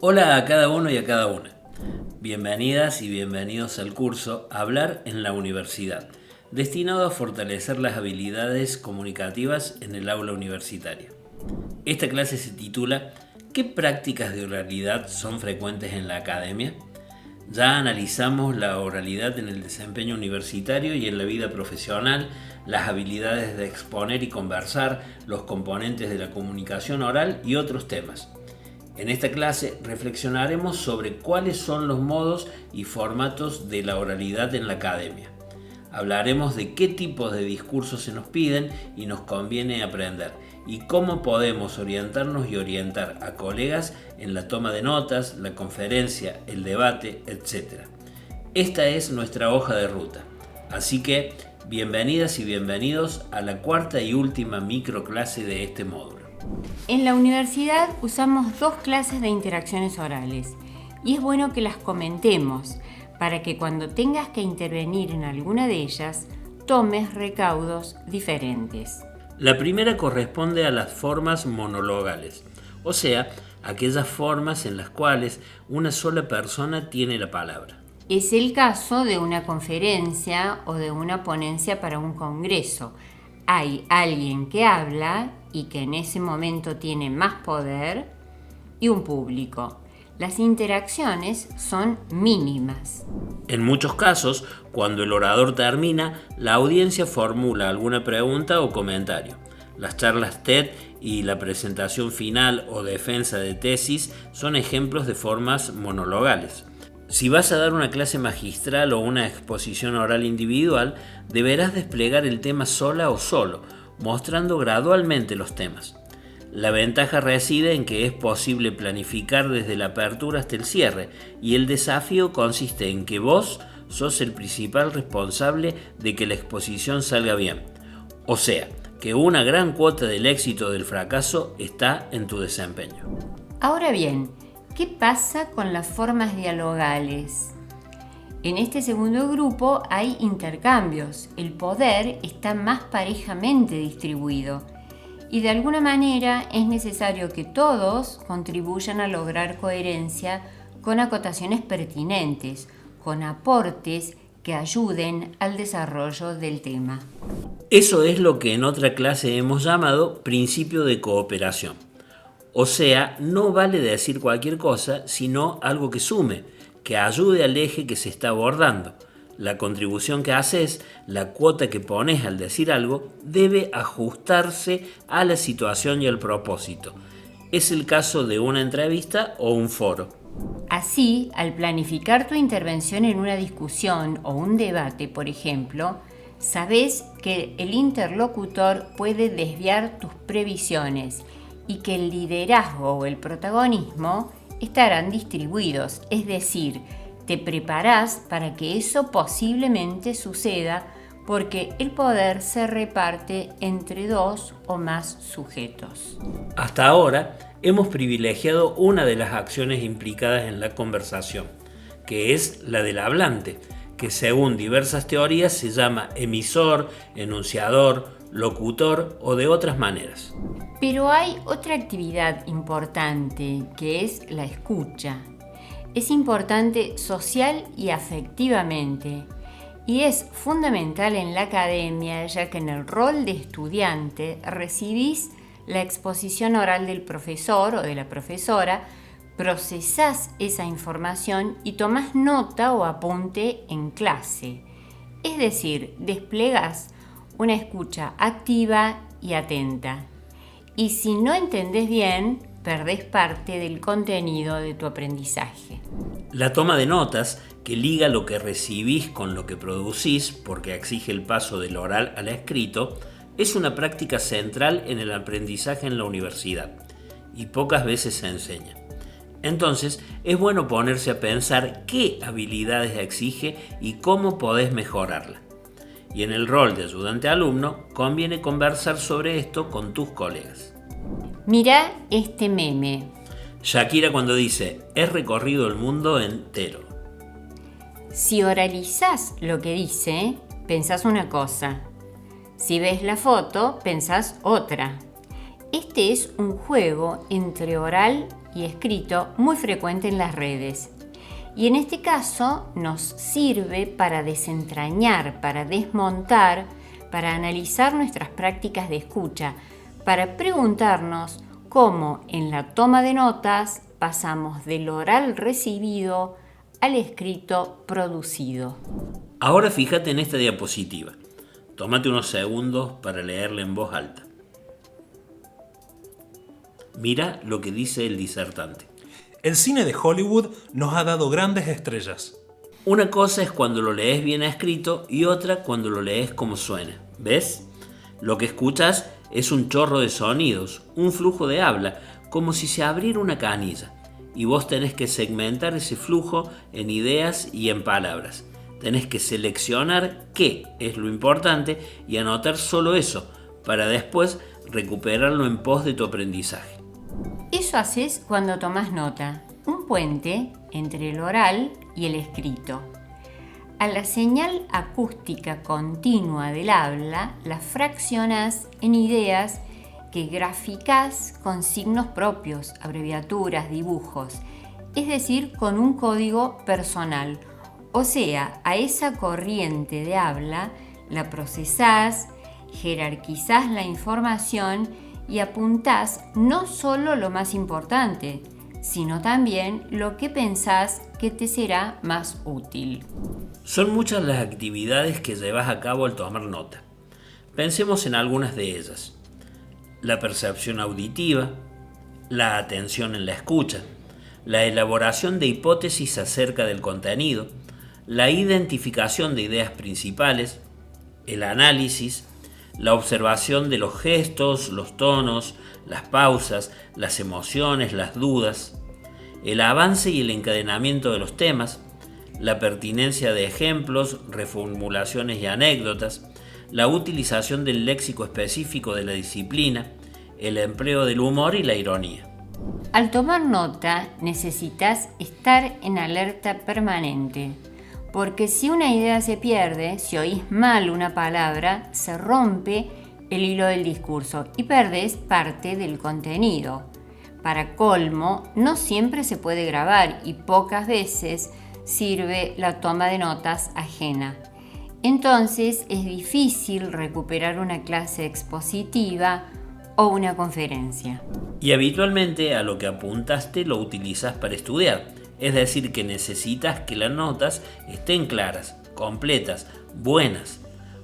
Hola a cada uno y a cada una. Bienvenidas y bienvenidos al curso Hablar en la Universidad, destinado a fortalecer las habilidades comunicativas en el aula universitaria. Esta clase se titula ¿Qué prácticas de oralidad son frecuentes en la academia? Ya analizamos la oralidad en el desempeño universitario y en la vida profesional, las habilidades de exponer y conversar, los componentes de la comunicación oral y otros temas. En esta clase reflexionaremos sobre cuáles son los modos y formatos de la oralidad en la academia. Hablaremos de qué tipos de discursos se nos piden y nos conviene aprender y cómo podemos orientarnos y orientar a colegas en la toma de notas, la conferencia, el debate, etc. Esta es nuestra hoja de ruta, así que bienvenidas y bienvenidos a la cuarta y última microclase de este módulo. En la universidad usamos dos clases de interacciones orales y es bueno que las comentemos para que cuando tengas que intervenir en alguna de ellas tomes recaudos diferentes. La primera corresponde a las formas monologales, o sea, aquellas formas en las cuales una sola persona tiene la palabra. Es el caso de una conferencia o de una ponencia para un congreso. Hay alguien que habla y que en ese momento tiene más poder y un público. Las interacciones son mínimas. En muchos casos, cuando el orador termina, la audiencia formula alguna pregunta o comentario. Las charlas TED y la presentación final o defensa de tesis son ejemplos de formas monologales. Si vas a dar una clase magistral o una exposición oral individual, deberás desplegar el tema sola o solo, mostrando gradualmente los temas. La ventaja reside en que es posible planificar desde la apertura hasta el cierre, y el desafío consiste en que vos sos el principal responsable de que la exposición salga bien. O sea, que una gran cuota del éxito o del fracaso está en tu desempeño. Ahora bien, ¿qué pasa con las formas dialogales? En este segundo grupo hay intercambios, el poder está más parejamente distribuido y de alguna manera es necesario que todos contribuyan a lograr coherencia con acotaciones pertinentes, con aportes que ayuden al desarrollo del tema. Eso es lo que en otra clase hemos llamado principio de cooperación. O sea, no vale decir cualquier cosa, sino algo que sume, que ayude al eje que se está abordando. La contribución que haces, la cuota que pones al decir algo, debe ajustarse a la situación y al propósito. Es el caso de una entrevista o un foro. Así, al planificar tu intervención en una discusión o un debate, por ejemplo, sabes que el interlocutor puede desviar tus previsiones y que el liderazgo o el protagonismo estarán distribuidos, es decir, te preparás para que eso posiblemente suceda porque el poder se reparte entre dos o más sujetos. Hasta ahora hemos privilegiado una de las acciones implicadas en la conversación, que es la del hablante, que según diversas teorías se llama emisor, enunciador, locutor o de otras maneras. Pero hay otra actividad importante que es la escucha. Es importante social y afectivamente y es fundamental en la academia ya que en el rol de estudiante recibís la exposición oral del profesor o de la profesora, procesás esa información y tomás nota o apunte en clase. Es decir, desplegás una escucha activa y atenta. Y si no entendés bien, perdés parte del contenido de tu aprendizaje. La toma de notas, que liga lo que recibís con lo que producís, porque exige el paso del oral al escrito, es una práctica central en el aprendizaje en la universidad y pocas veces se enseña. Entonces, es bueno ponerse a pensar qué habilidades exige y cómo podés mejorarla. Y en el rol de ayudante alumno, conviene conversar sobre esto con tus colegas. Mirá este meme. Shakira cuando dice, he recorrido el mundo entero. Si oralizás lo que dice, pensás una cosa. Si ves la foto, pensás otra. Este es un juego entre oral y escrito muy frecuente en las redes. Y en este caso nos sirve para desentrañar, para desmontar, para analizar nuestras prácticas de escucha, para preguntarnos cómo en la toma de notas pasamos del oral recibido al escrito producido. Ahora fíjate en esta diapositiva. Tómate unos segundos para leerla en voz alta. Mira lo que dice el disertante. El cine de Hollywood nos ha dado grandes estrellas. Una cosa es cuando lo lees bien escrito y otra cuando lo lees como suena. ¿Ves? Lo que escuchas es un chorro de sonidos, un flujo de habla, como si se abriera una canilla. Y vos tenés que segmentar ese flujo en ideas y en palabras. Tenés que seleccionar qué es lo importante y anotar solo eso, para después recuperarlo en pos de tu aprendizaje. Eso haces cuando tomas nota, un puente entre el oral y el escrito. A la señal acústica continua del habla la fraccionás en ideas que graficás con signos propios, abreviaturas, dibujos, es decir, con un código personal. O sea, a esa corriente de habla la procesás, jerarquizás la información y apuntás no solo lo más importante, sino también lo que pensás que te será más útil. Son muchas las actividades que llevas a cabo al tomar nota. Pensemos en algunas de ellas. La percepción auditiva, la atención en la escucha, la elaboración de hipótesis acerca del contenido, la identificación de ideas principales, el análisis, la observación de los gestos, los tonos, las pausas, las emociones, las dudas, el avance y el encadenamiento de los temas, la pertinencia de ejemplos, reformulaciones y anécdotas, la utilización del léxico específico de la disciplina, el empleo del humor y la ironía. Al tomar nota necesitas estar en alerta permanente, porque si una idea se pierde, si oís mal una palabra, se rompe el hilo del discurso y perdés parte del contenido. Para colmo, no siempre se puede grabar y pocas veces sirve la toma de notas ajena. Entonces es difícil recuperar una clase expositiva o una conferencia. Y habitualmente a lo que apuntaste lo utilizas para estudiar. Es decir, que necesitas que las notas estén claras, completas, buenas.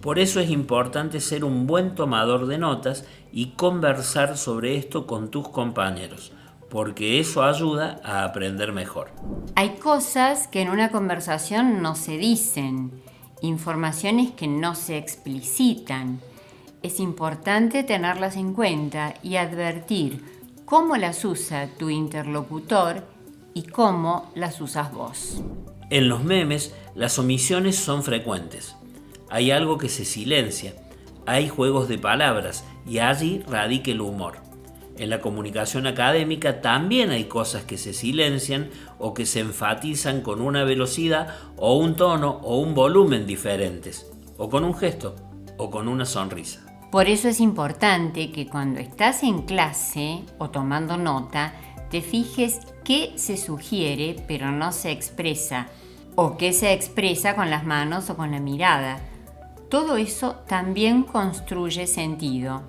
Por eso es importante ser un buen tomador de notas y conversar sobre esto con tus compañeros, porque eso ayuda a aprender mejor. Hay cosas que en una conversación no se dicen, informaciones que no se explicitan. Es importante tenerlas en cuenta y advertir cómo las usa tu interlocutor y cómo las usas vos. En los memes, las omisiones son frecuentes. Hay algo que se silencia, hay juegos de palabras y allí radica el humor. En la comunicación académica también hay cosas que se silencian o que se enfatizan con una velocidad o un tono o un volumen diferentes, o con un gesto o con una sonrisa. Por eso es importante que cuando estás en clase o tomando nota, te fijes qué se sugiere pero no se expresa, o qué se expresa con las manos o con la mirada. Todo eso también construye sentido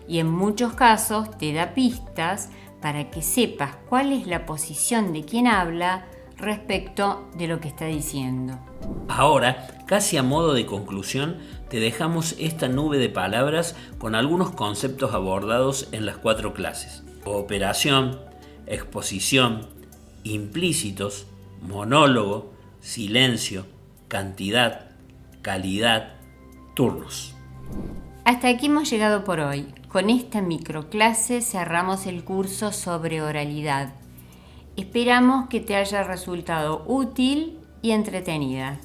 y en muchos casos te da pistas para que sepas cuál es la posición de quien habla respecto de lo que está diciendo. Ahora, casi a modo de conclusión, te dejamos esta nube de palabras con algunos conceptos abordados en las 4 clases: cooperación, exposición, implícitos, monólogo, silencio, cantidad, calidad, turnos. Hasta aquí hemos llegado por hoy. Con esta microclase cerramos el curso sobre oralidad. Esperamos que te haya resultado útil y entretenida.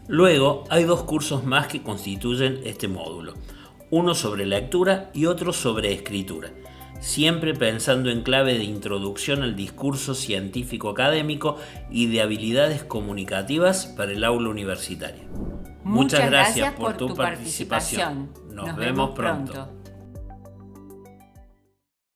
Luego hay 2 cursos más que constituyen este módulo, uno sobre lectura y otro sobre escritura, siempre pensando en clave de introducción al discurso científico académico y de habilidades comunicativas para el aula universitaria. Muchas gracias por tu participación. Nos vemos pronto.